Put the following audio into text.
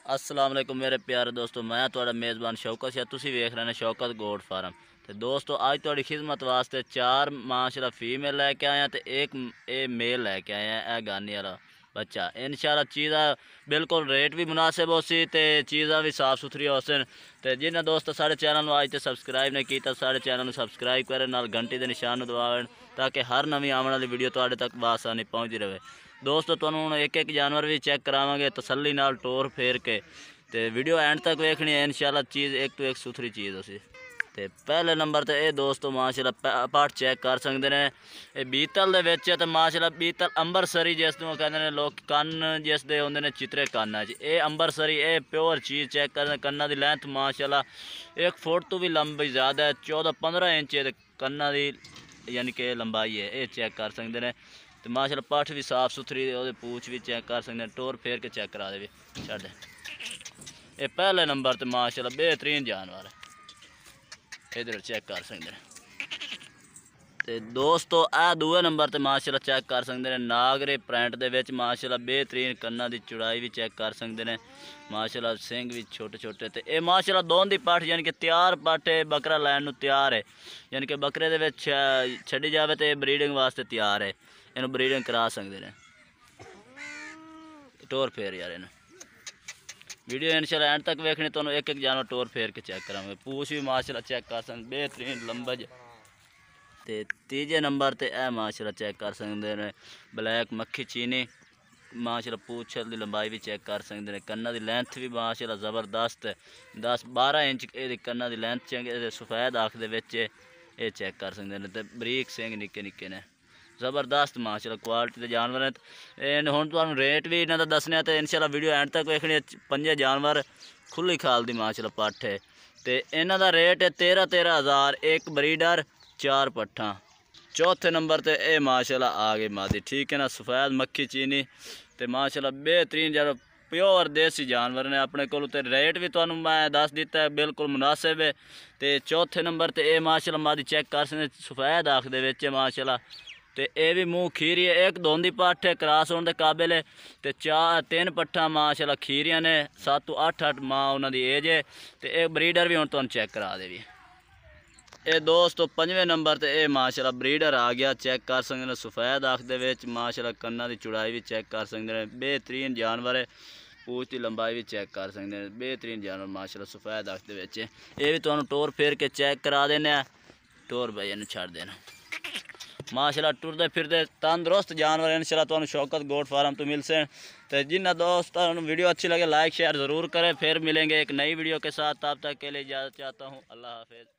अस्सलाम वालेकुम मेरे प्यारे दोस्तों, मैं तुहाडा मेज़बान शौकत है। तुसीं वेख रहे हैं शौकत गोट फार्म। तो दोस्तों अज तुहाडी खिदमत वास्ते 4 माशाअल्लाह फीमेल लैके आए हैं तो एक मेल लैके आए हैं। यह गानी वाला बच्चा इंशाअल्लाह चीज़ा बिल्कुल रेट भी मुनासिब हो सी ते चीज़ा भी साफ सुथरी हो सन। तो जिन्हें दोस्त साढ़े चैनल अज तक सबसक्राइब नहीं किया साढ़े चैनल सबसक्राइब करें, नाल घंटी के निशान दबावें ताकि हर नवी आने वाली वीडियो तुहाडे तक बआसानी पहुँचती रहे। दोस्तों तुहानूं हुण एक एक जानवर भी चेक करावांगे तसल्ली नाल टोर फेर के, तो वीडियो एंड तक वेखनी है। इंशाल्लाह चीज़ एक तो एक सुथरी चीज़ उसी। तो पहले नंबर तो ये दोस्तों माशाल्लाह पाठ चेक कर सकते हैं। ये बीतल दे विच ते माशाल्लाह बीतल अंबरसरी जिसनूं कहते हैं लोग कन्न जिस दे होंदे ने चित्रे कन्न च, ये अंबरसरी ये प्योर चीज़ चेक कर। कन्ना की लेंथ माशाल्लाह 1 फुट तो भी लंबी ज़्यादा है, 14-15 इंच कन्ना की यानी कि लंबाई है, ये चेक कर सकते हैं। तो माशाल्लाह पठ भी साफ सुथरी, पूछ भी चेक कर सकते हैं, टोर फेर के चेक करा दे भी छड़ दे। ये पहले नंबर तो माशाल्लाह बेहतरीन जानवर है, इधर चेक कर सकते हैं। तो दोस्तों आ दूए नंबर तो माशाल्लाह चेक कर सकते हैं नागरे प्रिंट दे विच माशाल्लाह बेहतरीन कन्ना की चौड़ाई भी चेक कर सकते हैं। माशाल्लाह सिंग भी छोटे छोटे। तो ये माशाल्लाह दोन दी पठ यानी कि तैयार पठ है, बकरा लैन नूं तैयार है, यानी कि बकरे दे विच छड्डी जावे तो ब्रीडिंग वास्ते तैयार है। इन्हूं ब्रीडिंग करा सकते हैं। टोर फेर यार इन्हूं वीडियो इंशाल्लाह एंड तक वेखनी, तो एक एक जानवर टोर फेर के चेक करांगे। पूछ भी माशाल्लाह चेक कर सकते बेहतरीन लंबज। तो तीजे नंबर ते ए माशाल्लाह चेक कर सकते हैं ब्लैक मक्खी चीनी। माशाल्लाह पूछ की लंबाई भी चेक कर सकते हैं। कन्ना की लेंथ भी माशाल्लाह ज़बरदस्त है, 10-12 इंच ये कन्ना की लेंथ चंगे। सफेद आँख दे विच ये चेक कर सकते हैं। तो बरीक सिंग निक्के निक्के ने, ज़बरदस्त माशाल्लाह क्वालिटी के जानवर हैं। हुण तुहानूं रेट भी इन्हां दा दसने, तो इंशाल्लाह वीडियो एंड तक वेखनी। 5 जानवर खुली खाल दी माशाल्लाह पठ है। तो इन्हां दा रेट है 13-13 हज़ार, एक ब्रीडर 4 पट्ठा। चौथे नंबर ते ये माशाल्लाह आ गई मादी, ठीक है ना, सफेद मक्खी चीनी। तो माशाल्लाह बेहतरीन जो प्योर देसी जानवर ने अपने को। रेट भी तुहानूं मैं दस दिता है, बिल्कुल मुनासिब है। तो चौथे नंबर ते ये माशाल्लाह मादी चेक कर सकते सफेद आँख दे विच माशाल्लाह। तो यह भी मूँह खीरी है, एक दोंदी पठ है, क्रॉस होने के काबिल है। तो 3 पट्ठा माशाल्लाह खीरियां ने, 7 तो 8 माँ उन्होंने एज है। तो एक ब्रीडर भी हुण तुहानूं चेक करा दे भी। ये दोस्तों 5वें नंबर ते ये माशाल्लाह ब्रीडर आ गया, चेक कर सकते हैं सफेद आँख दे विच माशाल्लाह कन्ना की चौड़ाई भी चेक कर सकते हैं। बेहतरीन जानवर है, पूछ की लंबाई भी चेक कर सकते हैं। बेहतरीन जानवर माशाल्लाह सफेद आँख दे विच। ये भी तुहानूं टोर फेर के चेक करा देने, टोर भाई इन्हूं छड़ देना। माशाल्लाह टुरदे फिरदे तंदुरुस्त जानवर इंशाल्लाह तुहानूं शौकत गोट फार्म तो मिल से। तो जिन्हें दोस्तों वीडियो अच्छी लगे लाइक शेयर ज़रूर करें। फिर मिलेंगे एक नई वीडियो के साथ, तब तक के लिए इजाज़त चाहता हूँ। अल्लाह हाफिज़।